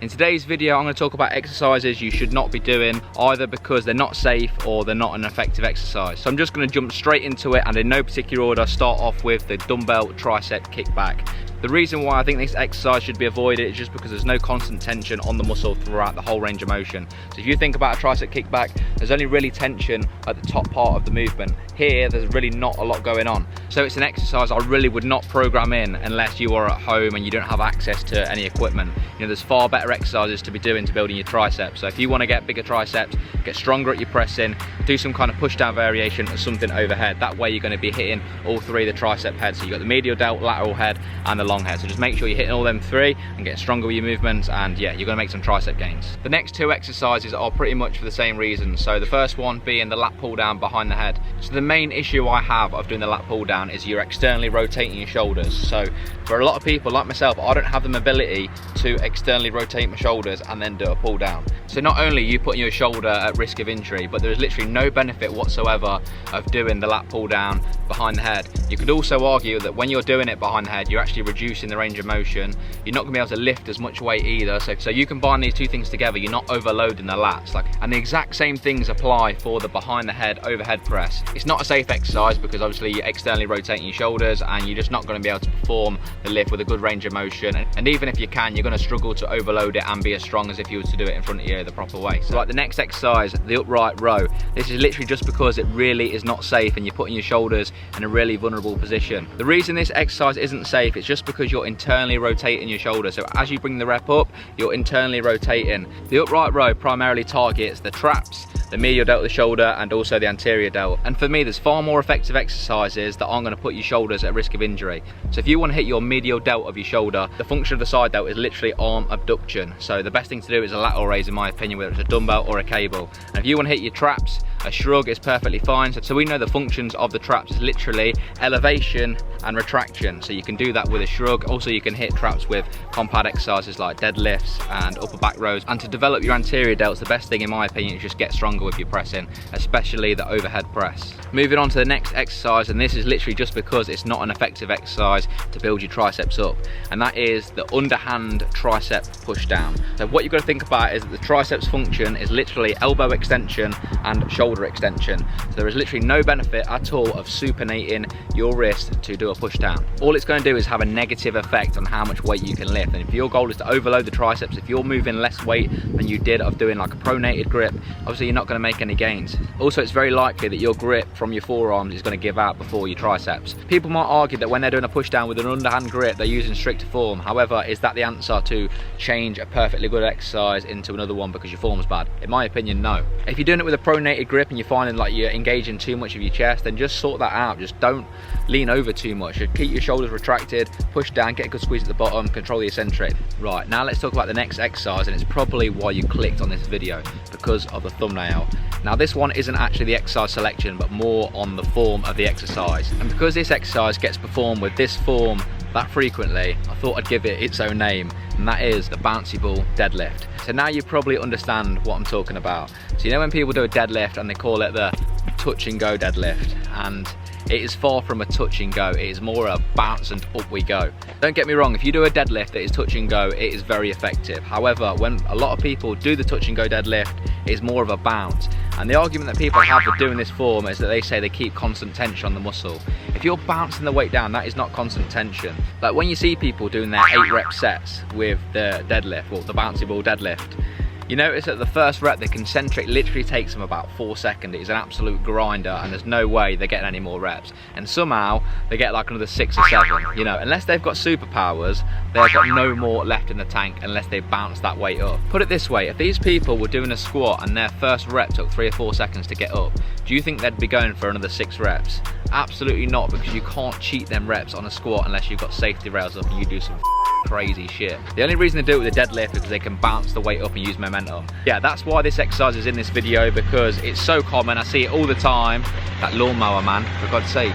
In today's video, I'm going to talk about exercises you should not be doing, either because they're not safe or they're not an effective exercise. So I'm just going to jump straight into it, and in no particular order, start off with the dumbbell tricep kickback. The reason why I think this exercise should be avoided is just because there's no constant tension on the muscle throughout the whole range of motion. So if you think about a tricep kickback, there's only really tension at the top part of the movement. Here, there's really not a lot going on. So it's an exercise I really would not program in unless you are at home and you don't have access to any equipment. You know, there's far better exercises to be doing to building your triceps. So if you want to get bigger triceps, get stronger at your pressing, do some kind of push down variation or something overhead. That way you're going to be hitting all three of the tricep heads. So you've got the medial delt, lateral head, and the long head. So just make sure you're hitting all them three and getting stronger with your movements, and yeah, you're going to make some tricep gains. The next two exercises are pretty much for the same reason. So the first one being the lat pull down behind the head. So the main issue I have of doing the lat pull down is you're externally rotating your shoulders. So for a lot of people like myself, I don't have the mobility to externally rotate my shoulders and then do a pull down. So not only are you putting your shoulder at risk of injury, but there is literally no benefit whatsoever of doing the lat pull down behind the head. You could also argue that when you're doing it behind the head, you're actually reducing the range of motion. You're not going to be able to lift as much weight either. So you combine these two things together, you're not overloading the lats. And the exact same things apply for the behind the head overhead press. It's not a safe exercise because obviously you're externally rotating your shoulders and you're just not going to be able to perform the lift with a good range of motion. And even if you can, you're going to struggle to overload it and be as strong as if you were to do it in front of you the proper way. So like the next exercise, the upright row, this is literally just because it really is not safe and you're putting your shoulders in a really vulnerable position. The reason this exercise isn't safe is just because you're internally rotating your shoulder. So as you bring the rep up, you're internally rotating. The upright row primarily targets the traps, the medial delt of the shoulder, and also the anterior delt. And for me, there's far more effective exercises that aren't going to put your shoulders at risk of injury. So if you want to hit your medial delt of your shoulder, the function of the side delt is literally arm abduction. So the best thing to do is a lateral raise, in my opinion, whether it's a dumbbell or a cable. And if you want to hit your traps, a shrug is perfectly fine. So we know the functions of the traps is literally elevation and retraction. So you can do that with a shrug. Also, you can hit traps with compound exercises like deadlifts and upper back rows. And to develop your anterior delts, the best thing in my opinion is just get stronger with your pressing, especially the overhead press. Moving on to the next exercise, and this is literally just because it's not an effective exercise to build your triceps up, and that is the underhand tricep push down. So what you've got to think about is that the triceps function is literally elbow extension and shoulder extension. So there is literally no benefit at all of supinating your wrist to do a push down. All it's going to do is have a negative effect on how much weight you can lift. And if your goal is to overload the triceps, if you're moving less weight than you did of doing like a pronated grip, obviously you're not going to make any gains. Also, it's very likely that your grip from your forearms is going to give out before your triceps. People might argue that when they're doing a push down with an underhand grip, they're using stricter form. However, is that the answer to change a perfectly good exercise into another one because your form's bad? In my opinion, no. If you're doing it with a pronated grip and you're finding like you're engaging too much of your chest, then just sort that out. Just don't lean over too much. Just keep your shoulders retracted, push down, get a good squeeze at the bottom, control the eccentric. Right, now let's talk about the next exercise, and it's probably why you clicked on this video, because of the thumbnail. Now this one isn't actually the exercise selection, but more on the form of the exercise. And because this exercise gets performed with this form that frequently, I thought I'd give it its own name, and that is the bouncy ball deadlift. So now you probably understand what I'm talking about. So you know when people do a deadlift and they call it the touch and go deadlift, and it is far from a touch and go. It is more a bounce and up we go. Don't get me wrong, if you do a deadlift that is touch and go, it is very effective. However, when a lot of people do the touch and go deadlift, it is more of a bounce. And the argument that people have for doing this form is that they say they keep constant tension on the muscle. If you're bouncing the weight down, that is not constant tension. Like when you see people doing their 8 rep sets with the deadlift, or the bouncy ball deadlift, you notice that the first rep, the concentric literally takes them about 4 seconds. It is an absolute grinder, and there's no way they're getting any more reps. And somehow they get like another 6 or 7. You know, unless they've got superpowers, they've got no more left in the tank unless they bounce that weight up. Put it this way, if these people were doing a squat and their first rep took 3 or 4 seconds to get up, do you think they'd be going for another 6 reps? Absolutely not, because you can't cheat them reps on a squat unless you've got safety rails up and you do some crazy shit. The only reason they do it with a deadlift is because they can bounce the weight up and use momentum. Yeah, that's why this exercise is in this video, because it's so common. I see it all the time. That lawnmower man, for God's sake.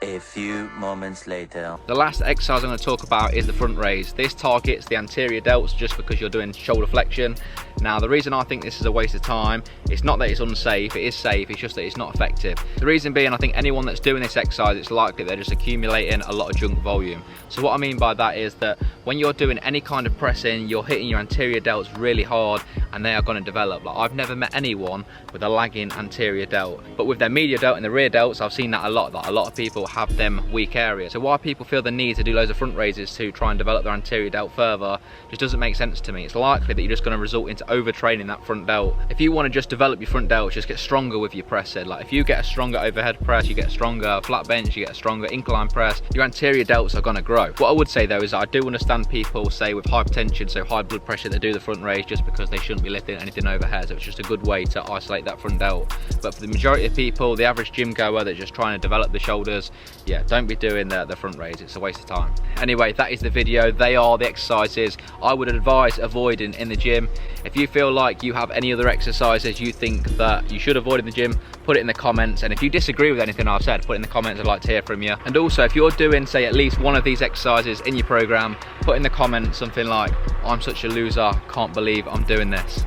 A few few moments later. The last exercise I'm going to talk about is the front raise. This targets the anterior delts just because you're doing shoulder flexion. Now the reason I think this is a waste of time, it's not that it's unsafe, it is safe, it's just that it's not effective. The reason being, I think anyone that's doing this exercise, it's likely they're just accumulating a lot of junk volume. So what I mean by that is that when you're doing any kind of pressing, you're hitting your anterior delts really hard and they are going to develop. Like, I've never met anyone with a lagging anterior delt, but with their medial delt and the rear delts, I've seen that a lot. Like, a lot of people have them weak areas. So why people feel the need to do loads of front raises to try and develop their anterior delt further just doesn't make sense to me. It's likely that you're just going to result into overtraining that front delt. If you want to just develop your front delt, just get stronger with your pressing. Like, if you get a stronger overhead press, you get a stronger flat bench, you get a stronger incline press, your anterior delts are going to grow. What I would say though is that I do understand people say with hypertension, so high blood pressure, they do the front raise just because they shouldn't be lifting anything overhead. So it's just a good way to isolate that front delt. But for the majority of people, the average gym goer that's just trying to develop the shoulders, yeah, don't be doing the front raise. It's a waste of time. Anyway, that is the video. They are the exercises I would advise avoiding in the gym. If you feel like you have any other exercises you think that you should avoid in the gym, put it in the comments. And if you disagree with anything I've said, put it in the comments. I'd like to hear from you. And also, if you're doing, say, at least one of these exercises in your program, put in the comments something like, I'm such a loser, can't believe I'm doing this.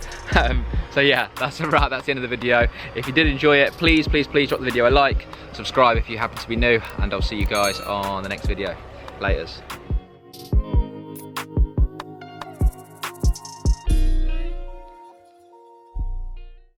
So yeah, that's a wrap. That's the end of the video. If you did enjoy it, please drop the video a like, subscribe if you happen to be new, and I'll see you guys on the next video. Laters.